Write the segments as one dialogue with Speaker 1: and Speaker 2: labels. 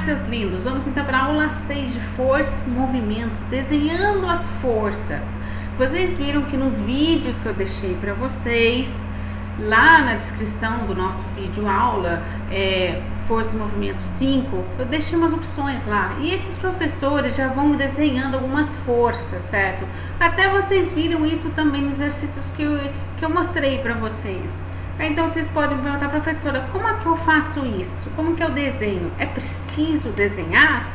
Speaker 1: seus lindos? Vamos então para a aula 6 de força e movimento, desenhando as forças. Vocês viram que nos vídeos que eu deixei para vocês, lá na descrição do nosso vídeo aula, Força e Movimento 5, eu deixei umas opções lá. E esses professores já vão desenhando algumas forças, certo? Até vocês viram isso também nos exercícios que eu mostrei para vocês. Então vocês podem perguntar, professora, como é que eu faço isso? Como que eu desenho? É preciso desenhar?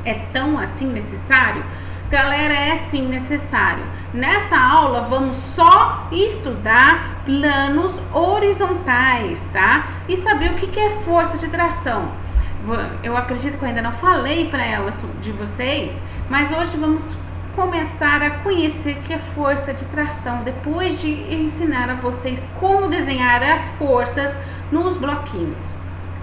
Speaker 1: É tão assim necessário? Galera, é sim necessário. Nessa aula vamos só estudar planos horizontais, tá? E saber o que é força de tração. Eu acredito que eu ainda não falei para elas de vocês, mas hoje vamos começar a conhecer o que é força de tração, depois de ensinar a vocês como desenhar as forças nos bloquinhos,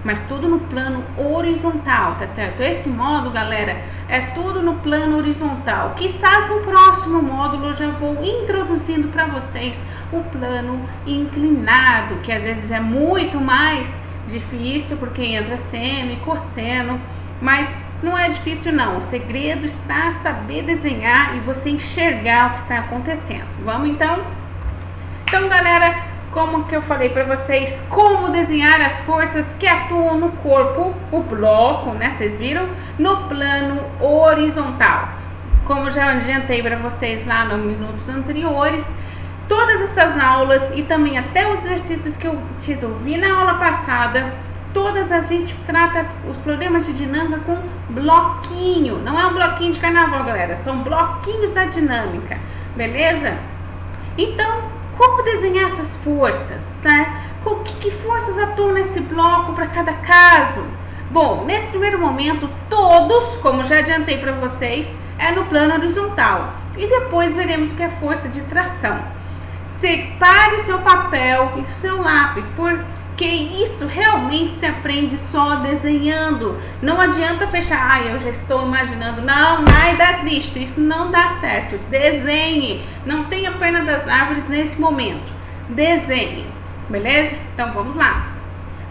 Speaker 1: mas tudo no plano horizontal, tá certo? Esse módulo, galera, é tudo no plano horizontal. Quizás no próximo módulo eu já vou introduzindo para vocês o plano inclinado, que às vezes é muito mais difícil porque entra seno e cosseno, mas não é difícil não. O segredo está saber desenhar e você enxergar o que está acontecendo. Vamos então? Então, galera, como que eu falei para vocês, como desenhar as forças que atuam no corpo, o bloco, né? Vocês viram? No plano horizontal. Como já adiantei para vocês lá nos minutos anteriores, todas essas aulas e também até os exercícios que eu resolvi na aula passada, todas a gente trata os problemas de dinâmica com bloquinho. Não é um bloquinho de carnaval, galera. São bloquinhos da dinâmica. Beleza? Então, como desenhar essas forças, tá? Que forças atuam nesse bloco para cada caso? Bom, nesse primeiro momento, todos, como já adiantei para vocês, é no plano horizontal. E depois veremos o que é força de tração. Separe seu papel e seu lápis, porque isso realmente se aprende só desenhando. Não adianta fechar, eu já estou imaginando. Não, nai das listas, isso não dá certo. Desenhe, não tenha perna das árvores nesse momento. Desenhe, beleza? Então vamos lá.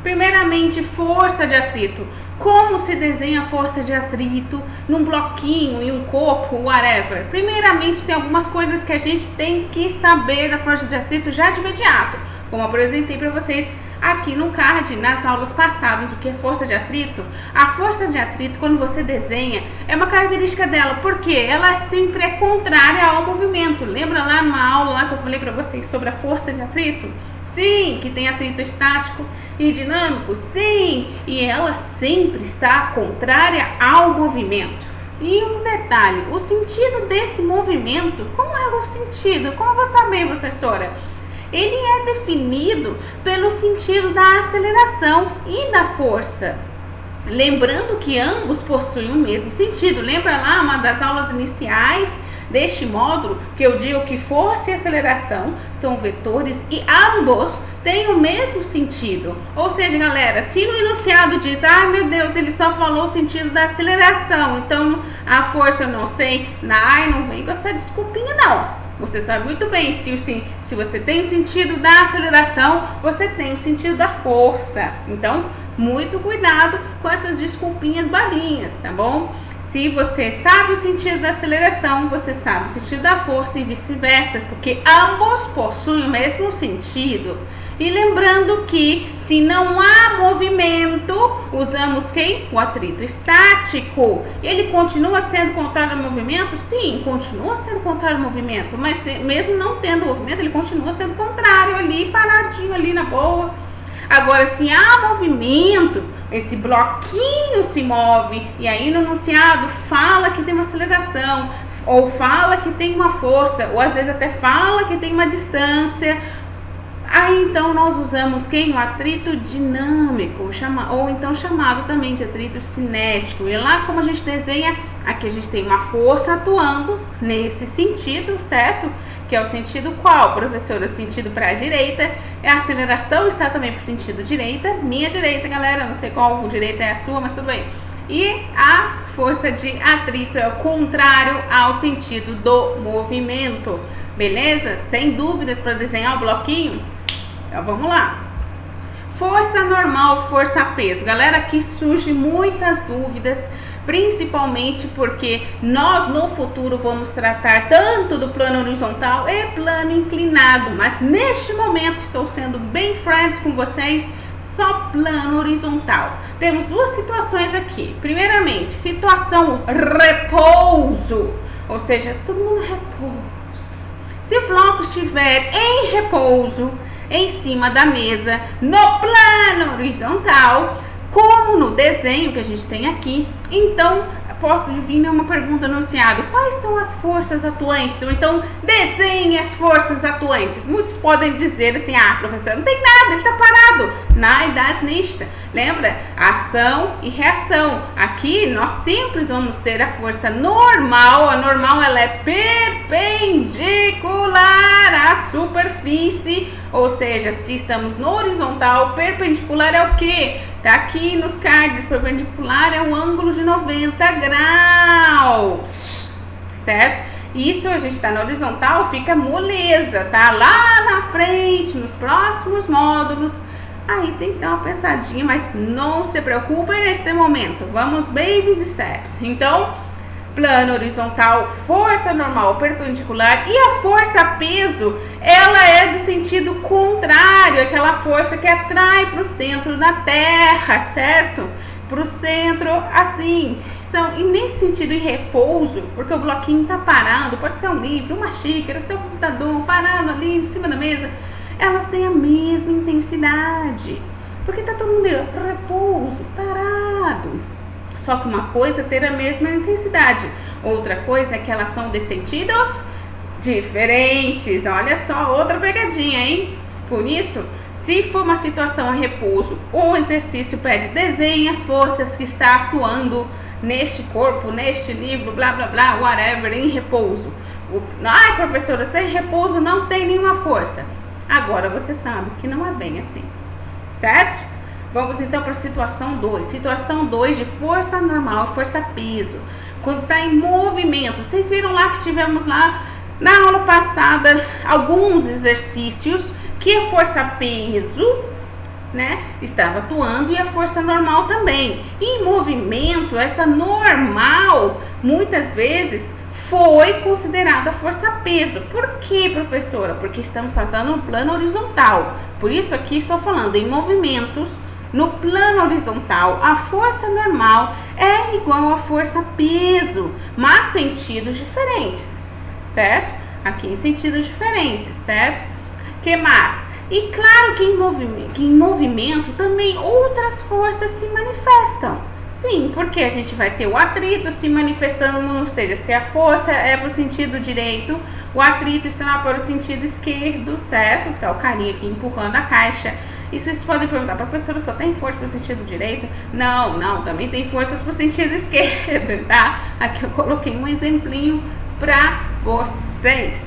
Speaker 1: Primeiramente, força de atrito. Como se desenha força de atrito num bloquinho, em um corpo, whatever? Primeiramente, tem algumas coisas que a gente tem que saber da força de atrito já de imediato. Como eu apresentei para vocês aqui no card, nas aulas passadas, o que é força de atrito. A força de atrito, quando você desenha, é uma característica dela, porque ela sempre é contrária ao movimento. Lembra lá numa aula lá que eu falei para vocês sobre a força de atrito? Sim, que tem atrito estático e dinâmico, sim, e ela sempre está contrária ao movimento. E um detalhe, o sentido desse movimento, como é o sentido? Como eu vou saber, professora? Ele é definido pelo sentido da aceleração e da força. Lembrando que ambos possuem o mesmo sentido. Lembra lá uma das aulas iniciais deste módulo que eu digo que força e aceleração são vetores e ambos têm o mesmo sentido. Ou seja, galera, se no enunciado diz, ah, meu Deus, ele só falou o sentido da aceleração, então a força eu não sei, não vem com essa desculpinha não. Você sabe muito bem, se você tem o sentido da aceleração, você tem o sentido da força. Então, muito cuidado com essas desculpinhas babinhas, tá bom? Se você sabe o sentido da aceleração, você sabe o sentido da força e vice-versa, porque ambos possuem o mesmo sentido. E lembrando que se não há movimento, usamos quem? O atrito estático. Ele continua sendo contrário ao movimento? Sim, continua sendo contrário ao movimento, mas mesmo não tendo movimento, ele continua sendo contrário ali, paradinho ali na boa. Agora, se há movimento, esse bloquinho se move, e aí no enunciado fala que tem uma aceleração, ou fala que tem uma força, ou às vezes até fala que tem uma distância. Aí então nós usamos quem? O atrito dinâmico, ou então chamado também de atrito cinético. E lá como a gente desenha, aqui a gente tem uma força atuando nesse sentido, certo? Que é o sentido qual, professora? O sentido para a direita. A aceleração está também para o sentido direita. Minha direita, galera, não sei qual direita é a sua, mas tudo bem. E a força de atrito é o contrário ao sentido do movimento. Beleza? Sem dúvidas para desenhar o bloquinho? Então vamos lá. força normal, força peso. Galera, aqui surgem muitas dúvidas, principalmente porque nós no futuro vamos tratar tanto do plano horizontal e plano inclinado, mas neste momento estou sendo bem friends com vocês, só plano horizontal. Temos duas situações aqui. Primeiramente, situação repouso, ou seja, todo mundo repouso. Se o bloco estiver em repouso, em cima da mesa, no plano horizontal, como no desenho que a gente tem aqui, então posso vir uma pergunta anunciada: quais são as forças atuantes? Ou então, desenhe as forças atuantes. Muitos podem dizer assim: ah, professor, não tem nada, ele está parado. Nein, das nicht. Lembra? Ação e reação. Aqui nós sempre vamos ter a força normal. A normal ela é perpendicular à superfície. Ou seja, se estamos no horizontal, perpendicular é o quê? Tá aqui nos cards, perpendicular é um ângulo de 90 graus, certo? Isso a gente tá na horizontal, fica moleza, tá? Lá na frente, nos próximos módulos, aí tem que dar uma pensadinha, mas não se preocupem neste momento, vamos baby steps. Então, plano horizontal, força normal perpendicular, e a força peso, ela é do sentido contrário, aquela força que atrai para o centro da Terra, certo? Para o centro, assim. E nesse sentido, em repouso, porque o bloquinho está parado, pode ser um livro, uma xícara, seu computador parado ali em cima da mesa, elas têm a mesma intensidade, porque está todo mundo em repouso, parado. Só que uma coisa é ter a mesma intensidade, outra coisa é que elas são de sentidos diferentes. Olha só, outra pegadinha, hein? Por isso, se for uma situação em repouso, o exercício pede desenhe as forças que está atuando neste corpo, neste livro, blá blá blá, whatever, em repouso. Ai, professora, sem repouso não tem nenhuma força. Agora você sabe que não é bem assim, certo? Vamos então para a situação 2. Situação 2 de força normal, força peso. Quando está em movimento. Vocês viram lá que tivemos lá na aula passada alguns exercícios que a força peso, né, estava atuando e a força normal também. Em movimento, essa normal muitas vezes foi considerada força peso. Por que, professora? Porque estamos tratando no plano horizontal. Por isso aqui estou falando em movimentos. No plano horizontal, a força normal é igual à força peso, mas sentidos diferentes, certo? Aqui em sentidos diferentes, certo? Que mais? E claro que em movimento também outras forças se manifestam. Sim, porque a gente vai ter o atrito se manifestando, ou seja, se a força é para o sentido direito, o atrito estará para o sentido esquerdo, certo? Que é o carinha aqui empurrando a caixa. E vocês podem perguntar: professora, só tem força para o sentido direito? Não, também tem forças para o sentido esquerdo, tá? Aqui eu coloquei um exemplinho para vocês,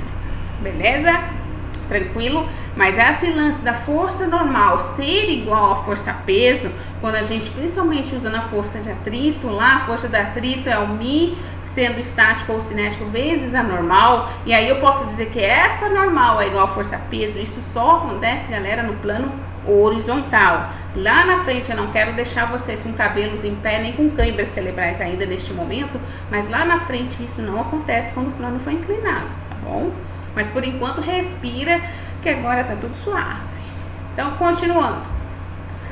Speaker 1: beleza? Tranquilo? Mas esse lance da força normal ser igual à força peso, quando a gente principalmente usa na força de atrito, lá a força de atrito é o Mi, sendo estático ou cinético vezes a normal, e aí eu posso dizer que essa normal é igual à força peso. Isso só acontece, galera, no plano horizontal. Lá na frente eu não quero deixar vocês com cabelos em pé nem com câimbras cerebrais ainda neste momento, mas lá na frente isso não acontece quando o plano for inclinado, tá bom? Mas por enquanto respira, que agora tá tudo suave. Então, continuando.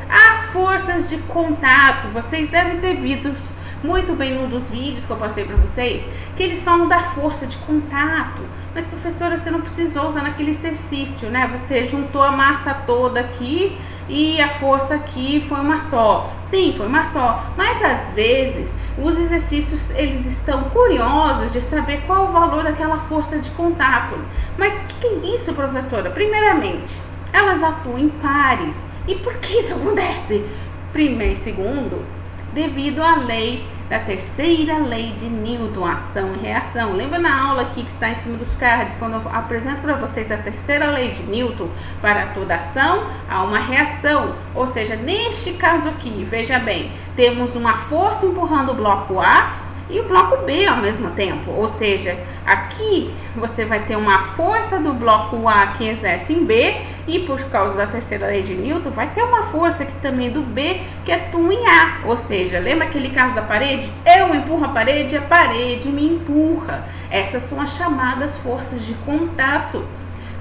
Speaker 1: As forças de contato, vocês devem ter visto muito bem num dos vídeos que eu passei para vocês, que eles falam da força de contato. Mas, professora, você não precisou usar naquele exercício, né? Você juntou a massa toda aqui e a força aqui foi uma só. Sim, foi uma só. Mas, às vezes, os exercícios, eles estão curiosos de saber qual o valor daquela força de contato. Mas o que é isso, professora? Primeiramente, elas atuam em pares. E por que isso acontece? Primeiro e segundo, devido à lei da terceira lei de Newton, ação e reação. Lembra na aula aqui que está em cima dos cards, quando eu apresento para vocês a terceira lei de Newton? Para toda ação há uma reação. Ou seja, neste caso aqui, veja bem, temos uma força empurrando o bloco A e o bloco B ao mesmo tempo. Ou seja, aqui você vai ter uma força do bloco A que exerce em B, e por causa da terceira lei de Newton, vai ter uma força aqui também do B que atua em A. Ou seja, lembra aquele caso da parede? Eu empurro a parede me empurra. Essas são as chamadas forças de contato.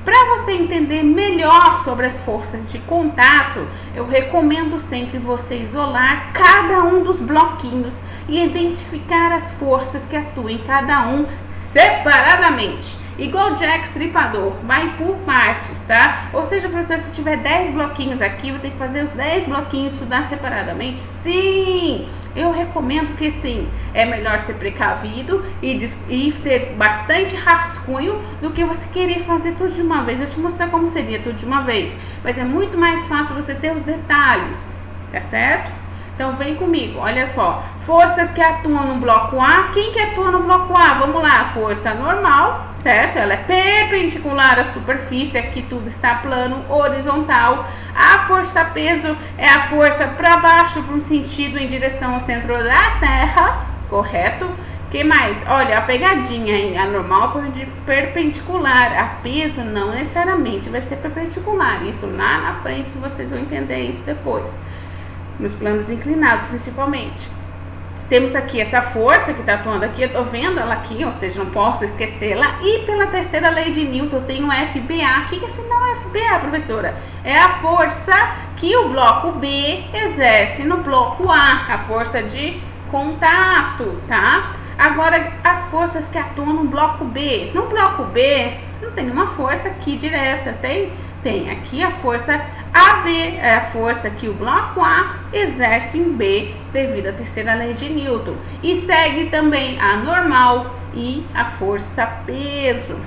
Speaker 1: Para você entender melhor sobre as forças de contato, eu recomendo sempre você isolar cada um dos bloquinhos e identificar as forças que atuam em cada um separadamente. Igual Jack Stripador, vai por partes, tá? Ou seja, professor, se tiver 10 bloquinhos aqui, eu tenho que fazer os 10 bloquinhos, estudar separadamente? Sim! Eu recomendo que sim, é melhor ser precavido e ter bastante rascunho do que você querer fazer tudo de uma vez. Eu te mostrar como seria tudo de uma vez, mas é muito mais fácil você ter os detalhes, tá certo? Então vem comigo, olha só, forças que atuam no bloco A. Quem que atua no bloco A? Vamos lá, força normal, certo? Ela é perpendicular à superfície, aqui tudo está plano, horizontal. A força peso é a força para baixo, para um sentido em direção ao centro da Terra, correto? Que mais? Olha, a pegadinha aí, a normal perpendicular, a peso não necessariamente vai ser perpendicular, isso lá na frente vocês vão entender isso depois, nos planos inclinados principalmente. Temos aqui essa força que está atuando aqui, eu estou vendo ela aqui, ou seja, não posso esquecê-la. E pela terceira lei de Newton, eu tenho FBA. O que afinal é FBA, professora? É a força que o bloco B exerce no bloco A, a força de contato, tá? Agora, as forças que atuam no bloco B. No bloco B, não tem uma força aqui direta, tem? Tem aqui a força AB, é a força que o bloco A exerce em B devido à terceira lei de Newton. E segue também a normal e a força peso,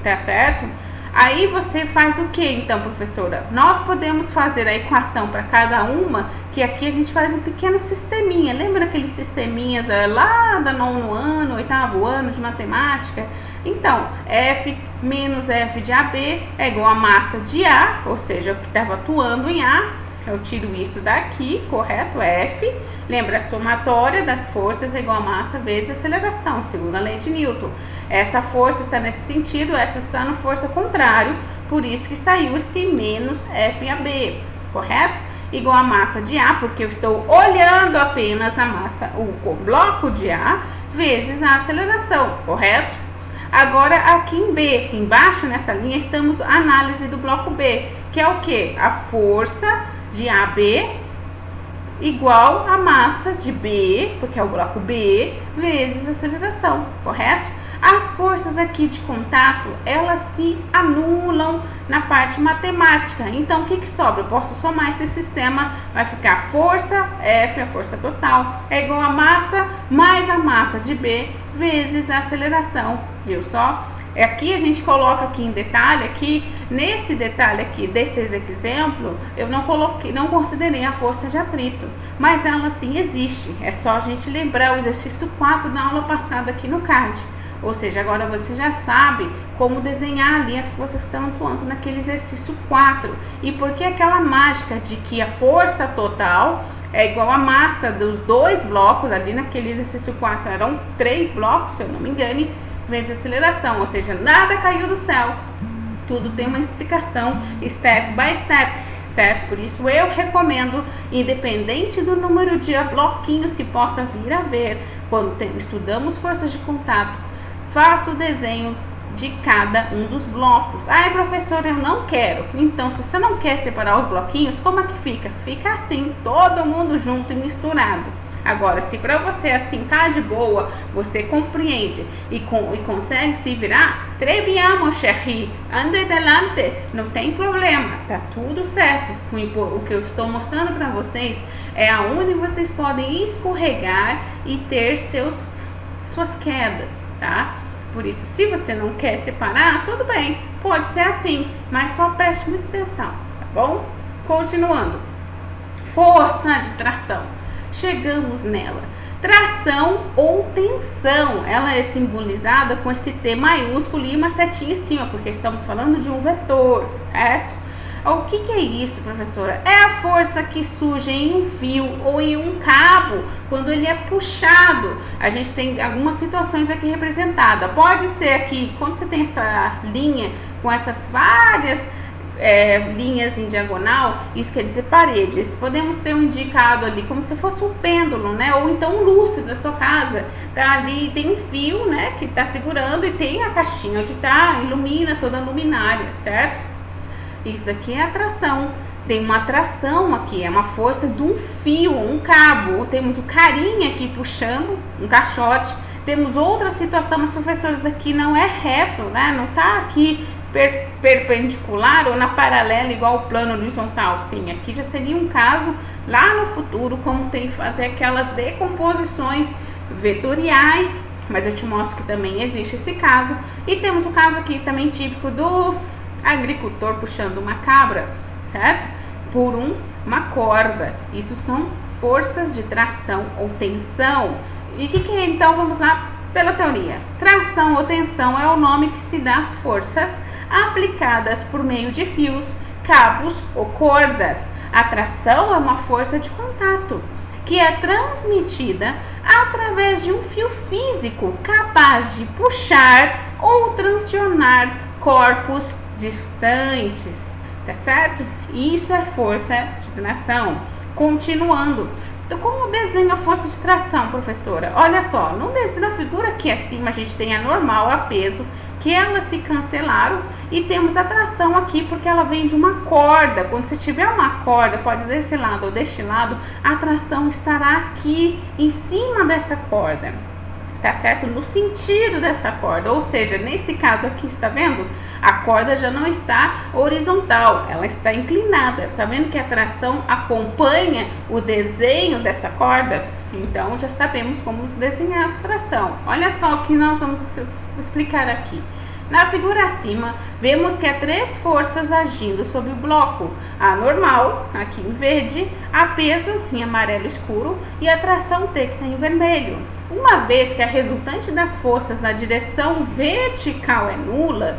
Speaker 1: tá certo? Aí você faz o que então, professora? Nós podemos fazer a equação para cada uma, que aqui a gente faz um pequeno sisteminha. Lembra aqueles sisteminhas lá da nono ano, oitavo ano de matemática? Então, F menos F de AB é igual a massa de A, ou seja, o que estava atuando em A. Eu tiro isso daqui, correto? F. Lembra, a somatória das forças é igual a massa vezes aceleração, segundo a lei de Newton. Essa força está nesse sentido, essa está no força contrário, por isso que saiu esse menos FAB, correto? Igual a massa de A, porque eu estou olhando apenas a massa, o bloco de A, vezes a aceleração, correto? Agora aqui em B, embaixo nessa linha, estamos a análise do bloco B, que é o que? A força de AB igual a massa de B, porque é o bloco B, vezes a aceleração, correto? As forças aqui de contato, elas se anulam na parte matemática. Então, o que sobra? Eu posso somar esse sistema, vai ficar força, F, a força total, é igual a massa mais a massa de B vezes a aceleração, viu só? Aqui a gente coloca aqui em detalhe, aqui, nesse detalhe aqui, desse exemplo, eu não considerei a força de atrito, mas ela sim existe. É só a gente lembrar o exercício 4 da aula passada aqui no card. Ou seja, agora você já sabe como desenhar ali as forças que estão atuando naquele exercício 4. E por que aquela mágica de que a força total é igual a massa dos dois blocos, ali naquele exercício 4 eram 3 blocos, se eu não me engane, vezes a aceleração. Ou seja, nada caiu do céu. Tudo tem uma explicação step by step, certo? Por isso eu recomendo, independente do número de bloquinhos que possa vir a ver, quando estudamos forças de contato, faça o desenho de cada um dos blocos. Ai, professora, eu não quero. Então, se você não quer separar os bloquinhos, como é que fica? Fica assim, todo mundo junto e misturado. Agora, se para você assim tá de boa, você compreende e consegue se virar, très bien, mon chéri, ande delante, não tem problema, tá tudo certo. O que eu estou mostrando para vocês é aonde vocês podem escorregar e ter suas quedas, tá? Por isso, se você não quer separar, tudo bem, pode ser assim, mas só preste muita atenção, tá bom? Continuando, força de tração, chegamos nela. Tração ou tensão, ela é simbolizada com esse T maiúsculo e uma setinha em cima, porque estamos falando de um vetor, certo? O que é isso, professora? É a força que surge em um fio ou em um cabo quando ele é puxado. A gente tem algumas situações aqui representadas. Pode ser aqui, quando você tem essa linha com essas várias linhas em diagonal, isso quer dizer paredes. Podemos ter um indicado ali como se fosse um pêndulo, né? Ou então um lustre da sua casa. Tá ali, tem um fio, né, que está segurando e tem a caixinha que ilumina toda a luminária, certo? Isso daqui é atração. Tem uma atração aqui, é uma força de um fio, um cabo. Temos o carinha aqui puxando, um caixote. Temos outra situação, mas professores, aqui não é reto, né? Não está aqui perpendicular ou na paralela igual o plano horizontal. Sim, aqui já seria um caso lá no futuro, como tem que fazer aquelas decomposições vetoriais, mas eu te mostro que também existe esse caso. E temos o caso aqui também típico do agricultor puxando uma cabra, certo? Por uma corda. Isso são forças de tração ou tensão. E o que é então? Vamos lá pela teoria. Tração ou tensão é o nome que se dá às forças aplicadas por meio de fios, cabos ou cordas. A tração é uma força de contato que é transmitida através de um fio físico capaz de puxar ou transionar corpos distantes, tá certo? Isso é força de tração. Continuando, então, como desenho a força de tração, professora? Olha só, na figura aqui acima a gente tem a normal, a peso, que elas se cancelaram, e temos a tração aqui porque ela vem de uma corda. Quando você tiver uma corda, pode desse lado ou deste lado, a tração estará aqui em cima dessa corda, tá certo? No sentido dessa corda, ou seja, nesse caso aqui, está vendo? A corda já não está horizontal, ela está inclinada. Tá vendo que a tração acompanha o desenho dessa corda? Então já sabemos como desenhar a tração. Olha só o que nós vamos explicar aqui. Na figura acima, vemos que há três forças agindo sobre o bloco. A normal, aqui em verde, a peso, em amarelo escuro, e a tração T, que está em vermelho. Uma vez que a resultante das forças na direção vertical é nula,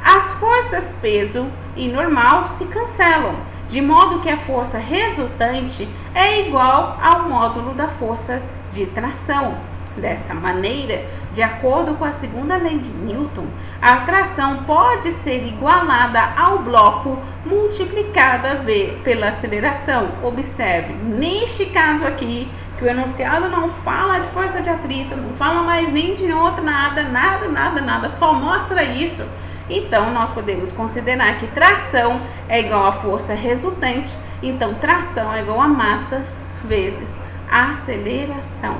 Speaker 1: as forças peso e normal se cancelam, de modo que a força resultante é igual ao módulo da força de tração. Dessa maneira, de acordo com a segunda lei de Newton, a tração pode ser igualada ao bloco multiplicada pela aceleração. Observe, neste caso aqui, que o enunciado não fala de força de atrito, não fala mais nem de outra nada, só mostra isso. Então, nós podemos considerar que tração é igual a força resultante, então tração é igual a massa vezes aceleração,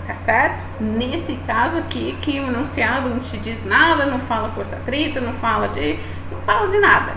Speaker 1: tá certo? Nesse caso aqui, que o enunciado não te diz nada, não fala força atrito, não fala de nada,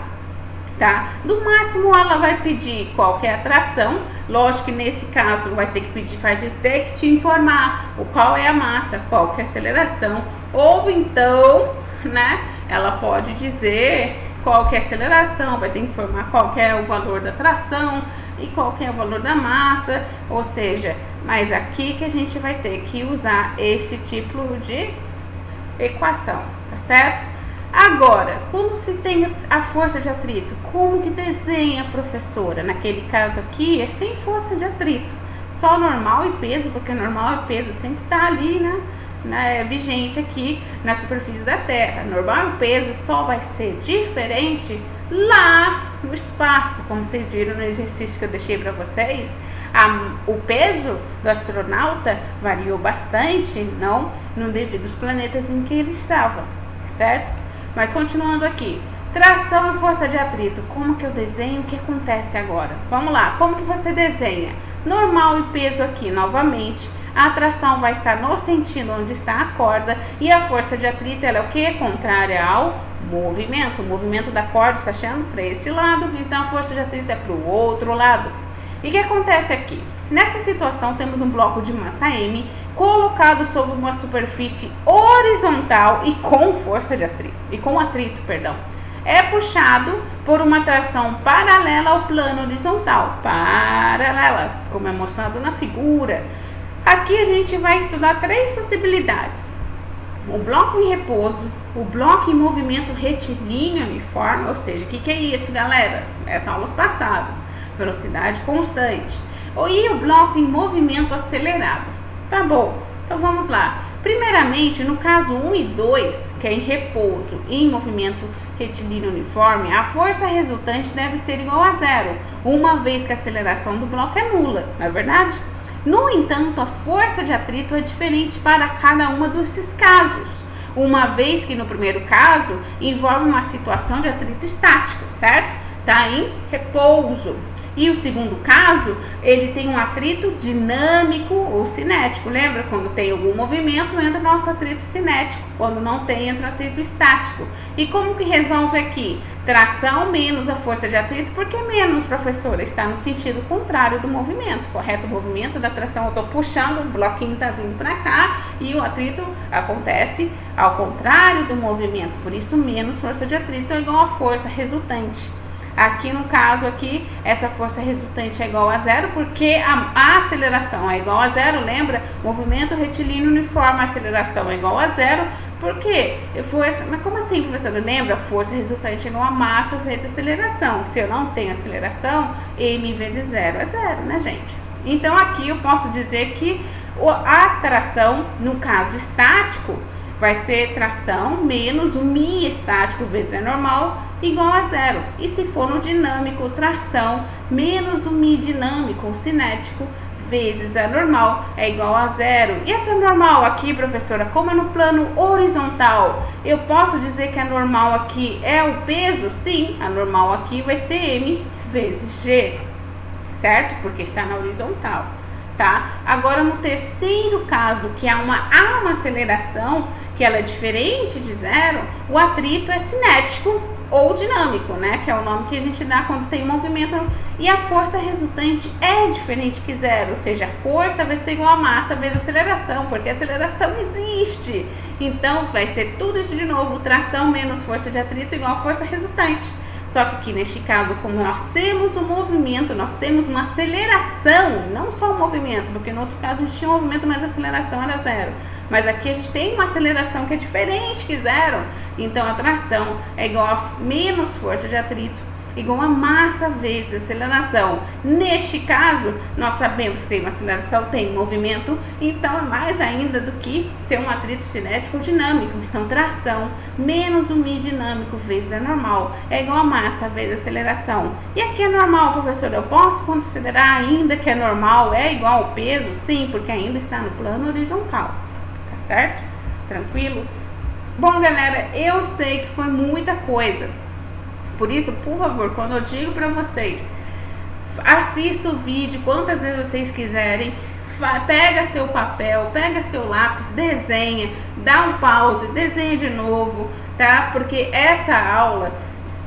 Speaker 1: tá? No máximo, ela vai pedir qual que é a tração. Lógico que nesse caso vai ter que te informar qual é a massa, qual que é a aceleração, ou então, né, ela pode dizer qual que é a aceleração, vai ter que informar qual que é o valor da tração e qual que é o valor da massa, ou seja, mas aqui que a gente vai ter que usar esse tipo de equação, tá certo? Agora, quando se tem a força de atrito, como que desenha, professora? Naquele caso aqui é sem força de atrito, só normal e peso, porque normal e peso sempre está ali, né? Vigente aqui na superfície da Terra. Normal e peso só vai ser diferente lá no espaço, como vocês viram no exercício que eu deixei para vocês. O peso do astronauta variou bastante, não devido aos planetas em que ele estava, certo? Mas continuando aqui, tração e força de atrito, como que eu desenho? O que acontece agora? Vamos lá, como que você desenha? Normal e peso aqui novamente. A tração vai estar no sentido onde está a corda, e a força de atrito ela é o que? Contrária ao movimento. O movimento da corda está achando para esse lado, então a força de atrito é para o outro lado. E o que acontece aqui? Nessa situação temos um bloco de massa M colocado sobre uma superfície horizontal e com força de atrito, é puxado por uma tração paralela ao plano horizontal, paralela, como é mostrado na figura. Aqui a gente vai estudar três possibilidades. o bloco em repouso, o bloco em movimento retilíneo uniforme, ou seja, o que é isso, galera? Essas aulas passadas, velocidade constante. E o bloco em movimento acelerado. Tá bom, então vamos lá. Primeiramente, no caso 1 e 2, que é em repouso e em movimento retilíneo uniforme, a força resultante deve ser igual a zero, uma vez que a aceleração do bloco é nula, não é verdade? No entanto, a força de atrito é diferente para cada uma desses casos, uma vez que no primeiro caso envolve uma situação de atrito estático, certo? Está em repouso. E o segundo caso, ele tem um atrito dinâmico ou cinético. Lembra? Quando tem algum movimento, entra nosso atrito cinético. Quando não tem, entra o atrito estático. E como que resolve aqui? Tração menos a força de atrito, porque menos, professora, está no sentido contrário do movimento, correto? O movimento da tração, eu estou puxando, o bloquinho está vindo para cá e o atrito acontece ao contrário do movimento. Por isso, menos força de atrito é igual a força resultante. Aqui no caso aqui, essa força resultante é igual a zero, porque a aceleração é igual a zero, lembra? Movimento retilíneo uniforme, a aceleração é igual a zero, porque força, mas como assim, professora? Lembra? Força resultante é igual a massa vezes aceleração. Se eu não tenho aceleração, m vezes zero é zero, né, gente? Então aqui eu posso dizer que a tração, no caso estático, vai ser tração menos o mi estático vezes é normal igual a zero. E se for no dinâmico, tração menos o mi dinâmico ou cinético vezes a normal é igual a zero. E essa normal aqui, professora, como é no plano horizontal, eu posso dizer que a normal aqui é o peso? Sim, a normal aqui vai ser m vezes g, certo? Porque está na horizontal, tá? Agora, no terceiro caso, que há uma aceleração, que ela é diferente de zero, o atrito é cinético ou dinâmico, né? Que é o nome que a gente dá quando tem movimento. E a força resultante é diferente que zero, ou seja, a força vai ser igual a massa vezes aceleração, porque a aceleração existe. Então, vai ser tudo isso de novo, tração menos força de atrito igual a força resultante. Só que aqui neste caso, como nós temos um movimento, nós temos uma aceleração, não só o movimento, porque no outro caso a gente tinha um movimento, mas a aceleração era zero. Mas aqui a gente tem uma aceleração que é diferente que zero, então a tração é igual a menos força de atrito igual a massa vezes aceleração. Neste caso, nós sabemos que tem uma aceleração, tem movimento, então é mais ainda do que ser um atrito cinético ou dinâmico. Então, tração menos o mi dinâmico vezes a normal é igual a massa vezes aceleração. E aqui é normal, professor, eu posso considerar ainda que é normal é igual ao peso? Sim, porque ainda está no plano horizontal, tá certo? Tranquilo? Bom, galera, eu sei que foi muita coisa. Por isso, por favor, quando eu digo para vocês, assista o vídeo quantas vezes vocês quiserem, pega seu papel, pega seu lápis, desenha, dá um pause, desenha de novo, tá? Porque essa aula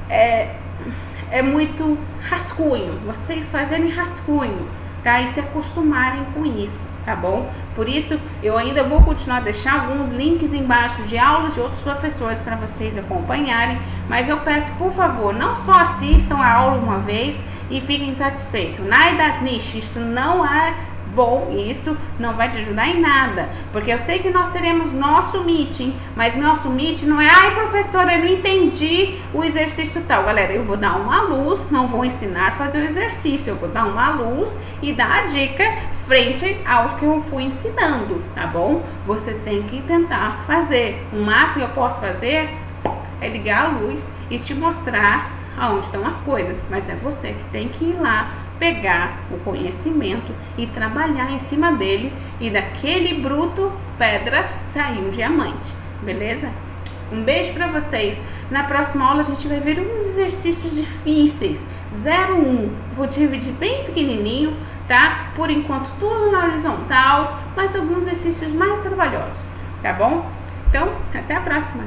Speaker 1: é muito rascunho, vocês fazerem rascunho, tá? E se acostumarem com isso, tá bom? Por isso, eu ainda vou continuar a deixar alguns links embaixo de aulas de outros professores para vocês acompanharem, mas eu peço, por favor, não só assistam a aula uma vez e fiquem satisfeitos. Na Idasniche, isso não é bom, isso não vai te ajudar em nada, porque eu sei que nós teremos nosso meeting, mas nosso meeting não é, ai professora, eu não entendi o exercício tal. Galera, eu vou dar uma luz, não vou ensinar a fazer o exercício, eu vou dar uma luz e dar a dica frente ao que eu fui ensinando, tá bom? Você tem que tentar fazer. O máximo que eu posso fazer é ligar a luz e te mostrar aonde estão as coisas, mas é você que tem que ir lá, pegar o conhecimento e trabalhar em cima dele, e daquele bruto pedra sair um diamante, beleza? Um beijo pra vocês. Na próxima aula a gente vai ver uns exercícios difíceis, 0,1, vou dividir bem pequenininho, tá? Por enquanto tudo na horizontal, mas alguns exercícios mais trabalhosos, tá bom? Então, até a próxima!